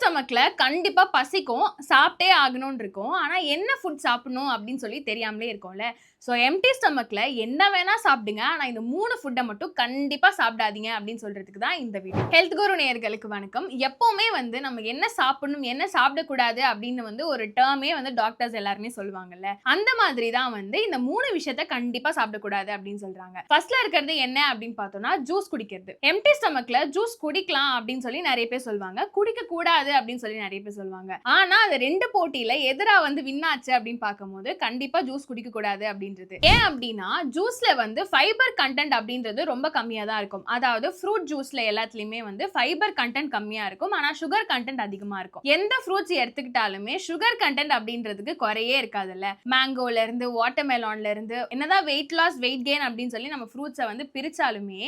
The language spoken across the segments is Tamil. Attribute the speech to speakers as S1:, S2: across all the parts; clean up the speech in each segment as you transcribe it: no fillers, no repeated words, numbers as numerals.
S1: ஸ்டொமக்ல கண்டிப்பா பசிக்கும். சாப்பிட்டே ஆகணும்னு இருக்கும். ஆனா என்ன ஃபுட் சாப்பிடணும் அப்படின்னு சொல்லி தெரியாமலே இருக்கோம்ல. ஸோ எம்ப்டி ஸ்டொமக்ல என்ன வேணா சாப்பிடுங்க. ஆனா இந்த 3 ஃபுட்ட மட்டும் கண்டிப்பா சாப்பிடாதீங்க அப்படின்னு சொல்றதுக்கு தான் இந்த வீடியோ. ஹெல்த் குரு நேயர்களுக்கு வணக்கம். எப்பவுமே வந்து நம்ம என்ன சாப்பிடணும், என்ன சாப்பிடக்கூடாது அப்படின்னு வந்து ஒரு டெர்மே வந்து டாக்டர்ஸ் எல்லாருமே சொல்லுவாங்கல்ல. அந்த மாதிரி தான் வந்து இந்த 3 விஷயத்த கண்டிப்பா சாப்பிடக்கூடாது அப்படின்னு சொல்றாங்க. ஃபர்ஸ்ட்ல இருக்கிறது என்ன அப்படின்னு பார்த்தோம்னா ஜூஸ் குடிக்கிறது. எம்ப்டி ஸ்டொமக்ல ஜூஸ் குடிக்கலாம் அப்படின்னு சொல்லி நிறைய பேர் சொல்லுவாங்க. குடிக்க கூடாது அப்படின்னு சொல்லி நிறைய பேர் சொல்லுவாங்க. ஆனா அது 2 போட்டியில எதிரா வந்து வின் ஆச்சு அப்படின்னு பார்க்கும்போது கண்டிப்பா ஜூஸ் குடிக்க கூடாது அப்படின்றது. ஏன் அப்படின்னா ஜூஸ்ல வந்து ஃபைபர் கண்டென்ட் அப்படின்றது ரொம்ப கம்மியா தான் இருக்கும். அதாவது ஃப்ரூட் ஜூஸ்ல எல்லாத்துலயுமே வந்து ஃபைபர் கண்டென்ட் கம்மியா இருக்கும். ஆனா சுகர் கண்டென்ட் அதிகமா இருக்கும். எந்த ஃப்ரூட்ஸ் எடுத்துக்கிட்டாலுமே சுகர் கண்டென்ட் அப்படின்றதுக்கு குறையே இருக்காதுல்ல. மேங்கோல இருந்து வாட்டர்மெலான்ல இருந்து என்னதான் வெயிட் லாஸ் வெயிட் கெயின் அப்படின்னு சொல்லி நம்ம ஃப்ரூட்ஸை வந்து பிரிச்சாலுமே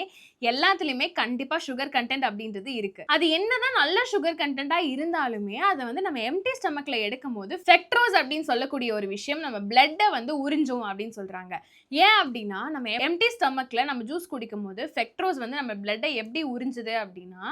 S1: எல்லாத்துலயுமே கண்டிப்பா சுகர் கண்டென்ட் அப்படின்றது இருக்கு. அது என்னதான் நல்ல சுகர் கண்டென்ட்டா இருந்தாலுமே அதை வந்து நம்ம எம்ப்டி ஸ்டொமக்ல எடுக்கும் போது ஃப்ரக்டோஸ் அப்படின்னு சொல்லக்கூடிய ஒரு விஷயம் நம்ம பிளட்டை வந்து உறிஞ்சும் அப்படின்னு சொல்றாங்க. ஏன் அப்படின்னா நம்ம எம்ப்டி ஸ்டொமக்ல நம்ம ஜூஸ் குடிக்கும் போது ஃப்ரக்டோஸ் வந்து நம்ம பிளட்டை எப்படி உறிஞ்சுது அப்படின்னா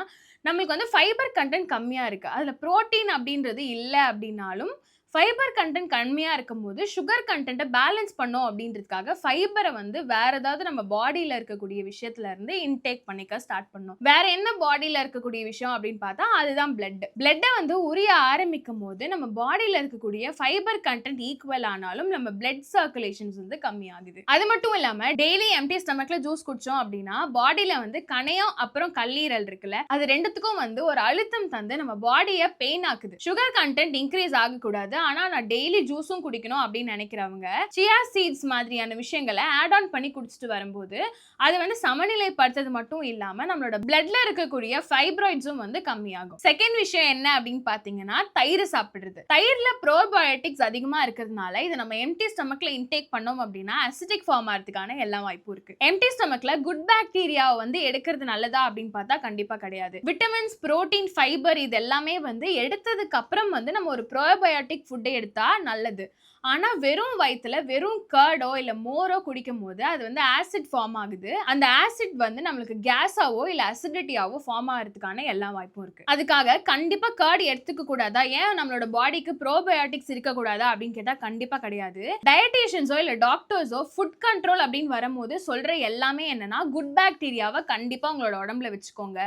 S1: நம்மளுக்கு வந்து ஃபைபர் கண்டென்ட் கம்மியா இருக்கு. அதுல புரோட்டீன் அப்படின்றது இல்லை அப்படின்னாலும் ஃபைபர் கண்டென்ட் கம்மியா இருக்கும்போது சுகர் கண்டென்ட்டை பேலன்ஸ் பண்ணும் அப்படின்றதுக்காக ஃபைபரை வந்து வேற ஏதாவது நம்ம பாடியில இருக்கக்கூடிய விஷயத்துல இருந்து இன்டேக் பண்ணிக்க ஸ்டார்ட் பண்ணும். வேற என்ன பாடியில இருக்கக்கூடிய விஷயம் அப்படின்னு பார்த்தா அதுதான் பிளட்டை வந்து உரிய ஆரம்பிக்கும் போது நம்ம பாடியில இருக்கக்கூடிய ஃபைபர் கண்டென்ட் ஈக்குவல் ஆனாலும் நம்ம பிளட் சர்க்குலேஷன்ஸ் வந்து கம்மியாகுது. அது மட்டும் இல்லாம டெய்லி எம்ப்டி ஸ்டொமக்ல ஜூஸ் குடிச்சோம் அப்படின்னா பாடியில வந்து கணையம் அப்புறம் கல்லீரல் இருக்குல்ல, அது ரெண்டுத்துக்கும் வந்து ஒரு அழுத்தம் தந்து நம்ம பாடியை பெயின் ஆக்குது. சுகர் கண்டென்ட் இன்க்ரீஸ் ஆகக்கூடாது. ஆனா நான் டெய்லி ஜூஸும் குடிக்கணும் அப்படின்னு நினைக்கிறவங்க சியா சீட்ஸ் மாதிரியான விஷயங்களை ஆட் ஆன் பண்ணி குடிச்சிட்டு வரும்போது அது வந்து சமநிலைப்படுத்துறது மட்டும் இல்லாம நம்மளோட பிளட்ல இருக்கக்கூடிய ஃபைப்ராய்ட்ஸும் வந்து கம்மியாகும். செகண்ட் விஷயம் என்ன அப்படின்னு பாத்தீங்கன்னா தயிர் சாப்பிடுறது. தயிர்ல ப்ரோபயோட்டிக்ஸ் அதிகமா இருக்கிறதுனால இதை நம்ம எம்ப்டி ஸ்டொமக்ல இன்டேக் பண்ணோம் அப்படின்னா அசிடிக் ஃபார்ம் ஆகிறதுக்கான எல்லா வாய்ப்பும் இருக்கு. எம்ப்டி ஸ்டொமக்ல குட் பாக்டீரியாவை வந்து எடுக்கிறது நல்லதா அப்படின்னு பார்த்தா கண்டிப்பா கிடையாது. விட்டமின்ஸ், புரோட்டீன், ஃபைபர் இது எல்லாமே வந்து எடுத்ததுக்கு அப்புறம் வந்து நம்ம ஒரு ப்ரோபயோட்டிக் ஃபுட்டை எடுத்தா நல்லது. ஆனா வெறும் வயித்துல வெறும் கர்டோ இல்ல மோரோ குடிக்கும் போது அது வந்து ஆசிட் ஃபார்ம் ஆகுது. அந்த ஆசிட் வந்து நம்மளுக்கு கேஸாவோ இல்ல அசிடிட்டியாவோ ஃபார்ம் ஆகிறதுக்கான எல்லா வாய்ப்பும் இருக்கு. அதுக்காக கண்டிப்பா கர்ட் எடுத்துக்க கூடாதா, ஏன் நம்மளோட பாடிக்கு ப்ரோபயோட்டிக்ஸ் இருக்க கூடாதா அப்படின்னு கேட்டா கண்டிப்பா கிடையாது. டயட்டீஷியன்ஸோ இல்ல டாக்டர்ஸோ ஃபுட் கண்ட்ரோல் அப்படின்னு வரும்போது சொல்ற எல்லாமே என்னன்னா குட் பாக்டீரியாவை கண்டிப்பா உங்களோட உடம்புல வச்சுக்கோங்க.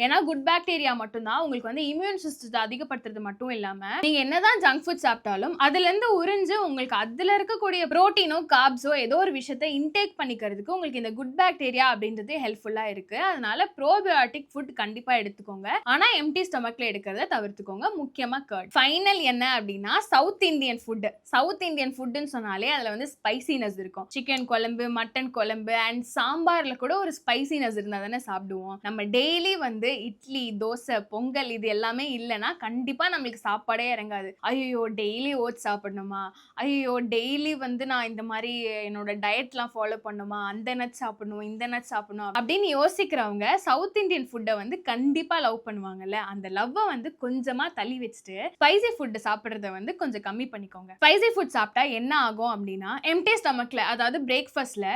S1: ஏன்னா குட் பாக்டீரியா மட்டும்தான் உங்களுக்கு வந்து இம்யூன் சிஸ்டத்தை அதிகப்படுத்துறது மட்டும் இல்லாம நீங்க என்னதான் ஜங்க் ஃபுட் சாப்பிட்டாலும் அதுல இருந்து உறிஞ்சு உங்களுக்கு அதுல இருக்கக்கூடிய புரோட்டீனோ கார்ப்ஸோ ஏதோ ஒரு விஷயத்தை இன்டேக் பண்ணிக்கிறதுக்கு உங்களுக்கு இந்த குட் பாக்டீரியா அப்படின்றது ஹெல்ப்ஃபுல்லா இருக்கு. அதனால ப்ரோபயோட்டிக் ஃபுட் கண்டிப்பா எடுத்துக்கோங்க. ஆனா எம்ப்டி ஸ்டொமக்ல எடுக்கிறத தவிர்த்துக்கோங்க. முக்கியமா கர்ட். ஃபைனல் என்ன அப்படின்னா south Indian food. South Indian ஃபுட்னு சொன்னாலே அதுல வந்து ஸ்பைசினஸ் இருக்கும். சிக்கன் குழம்பு, மட்டன் குழம்பு அண்ட் சாம்பார்ல கூட ஒரு ஸ்பைசினஸ் இருந்தா தானே சாப்பிடுவோம். நம்ம டெய்லி வந்து இட்லி, தோசை, பொங்கல் இது எல்லாமே இல்லைன்னா கண்டிப்பா நம்மளுக்கு சாப்பாடே இறங்காது. ஐயோ டெய்லி ஓட்ஸ் சாப்பிடணுமா, ஐயோ டெய்லி வந்து நான் இந்த மாதிரி என்னோட டயட்லாம் ஃபாலோ பண்ணுமா, அந்த நட் சாப்பிடணும் இந்த நட் சாப்பிடணும் அப்படின்னு யோசிக்கிறவங்க சவுத் இந்தியன் ஃபுட்டை வந்து கண்டிப்பா லவ் பண்ணுவாங்கல்ல. அந்த லவ்வை வந்து கொஞ்சமா தள்ளி வச்சுட்டு ஸ்பைசி ஃபுட் சாப்பிட்றத வந்து கொஞ்சம் கம்மி பண்ணிக்கோங்க. ஸ்பைசி ஃபுட் சாப்பிட்டா என்ன ஆகும் அப்படின்னா எம்ப்டி ஸ்டொமக்ல அதாவது பிரேக்ஃபாஸ்ட்ல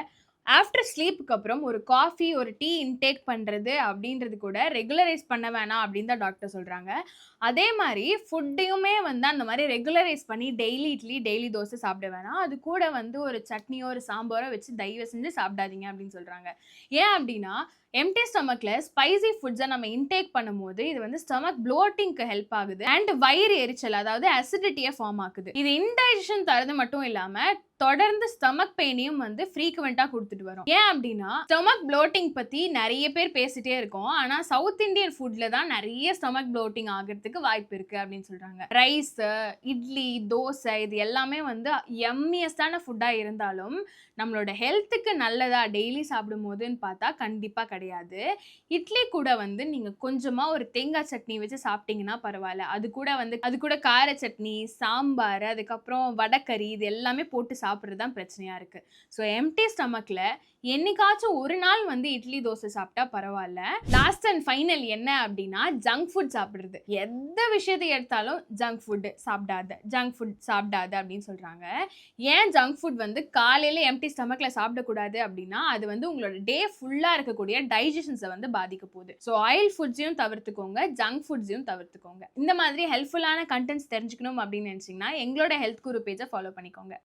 S1: ஆஃப்டர் ஸ்லீப்புக்கு அப்புறம் ஒரு காஃபி ஒரு டீ இன்டேக் பண்ணுறது அப்படின்றது கூட ரெகுலரைஸ் பண்ண வேணாம் அப்படின்னு தான் டாக்டர் சொல்கிறாங்க. அதே மாதிரி ஃபுட்டையுமே வந்து அந்த மாதிரி ரெகுலரைஸ் பண்ணி டெய்லி இட்லி டெய்லி தோசை சாப்பிட வேணாம். அது கூட வந்து ஒரு சட்னியோ ஒரு சாம்பாரோ வச்சு தயவு செஞ்சு சாப்பிடாதீங்க அப்படின்னு சொல்கிறாங்க. ஏன் அப்படின்னா எம்ப்டி ஸ்டொமக்ல ஸ்பைசி ஃபுட்ஸை நம்ம இன்டேக் பண்ணும்போது இது வந்து ஸ்டொமக் ப்ளோட்டிங்க்கு ஹெல்ப் ஆகுது அண்ட் வயிறு எரிச்சல் அதாவது அசிடிட்டியை ஃபார்ம் ஆகுது. இது இன்டைஜஷன் தரது மட்டும் இல்லாம தொடர்ந்து ஸ்டொமக் பெயினையும் வந்து ஃப்ரீக்வெண்டா கொடுத்துட்டு வரும். ஏன் அப்படின்னா ஸ்டொமக் ப்ளோட்டிங் பத்தி நிறைய பேர் பேசிட்டே இருக்கோம். ஆனா சவுத் இந்தியன் ஃபுட்ல தான் நிறைய ஸ்டொமக் ப்ளோட்டிங் ஆகிறதுக்கு வாய்ப்பு இருக்கு அப்படின்னு சொல்றாங்க. ரைஸ், இட்லி, தோசை இது எல்லாமே வந்து எம்மியஸ்டான ஃபுட்டா இருந்தாலும் நம்மளோட ஹெல்த்துக்கு நல்லதா டெய்லி சாப்பிடும் போதுன்னு பார்த்தா கண்டிப்பா கிடையாது. இட்லி கூட வந்து நீங்க கொஞ்சமா ஒரு தேங்காய் சட்னி வச்சு சாப்பிட்டீங்கன்னா பரவாயில்ல. அது கூட கார சட்னி, சாம்பார், அதுக்கப்புறம் வடக்கறி இது எல்லாமே போட்டு சாப்பிடுறது தான் பிரச்சனையா இருக்கு. ஸோ எம்ப்டி ஸ்டமக்ல என்னைக்காச்சும் ஒரு நாள் வந்து இட்லி தோசை சாப்பிட்டா பரவாயில்ல. லாஸ்ட் அண்ட் ஃபைனல் என்ன அப்படின்னா ஜங்க் ஃபுட் சாப்பிடுறது. எந்த விஷயத்தை எடுத்தாலும் ஜங்க் ஃபுட் சாப்பிடாத, ஜங்க் ஃபுட் சாப்பிடாத அப்படின்னு சொல்றாங்க. ஏன் ஜங்க் ஃபுட் வந்து காலையில எம்ப்டி ஸ்டமக்ல சாப்பிடக்கூடாது அப்படின்னா அது வந்து உங்களோட டே ஃபுல்லா இருக்கக்கூடிய டைஜஷன்ஸை வந்து பாதிக்க போகுது. ஸோ ஆயில் ஃபுட்ஸையும் தவிர்த்துக்கோங்க, ஜங்க் ஃபுட்ஸையும் தவிர்த்துக்கோங்க. இந்த மாதிரி ஹெல்ப்ஃபுல்லான கண்டென்ட்ஸ் தெரிஞ்சுக்கணும் அப்படின்னு நினைச்சீங்கன்னா எங்களோட ஹெல்த் குரு பேஜை ஃபாலோ பண்ணிக்கோங்க.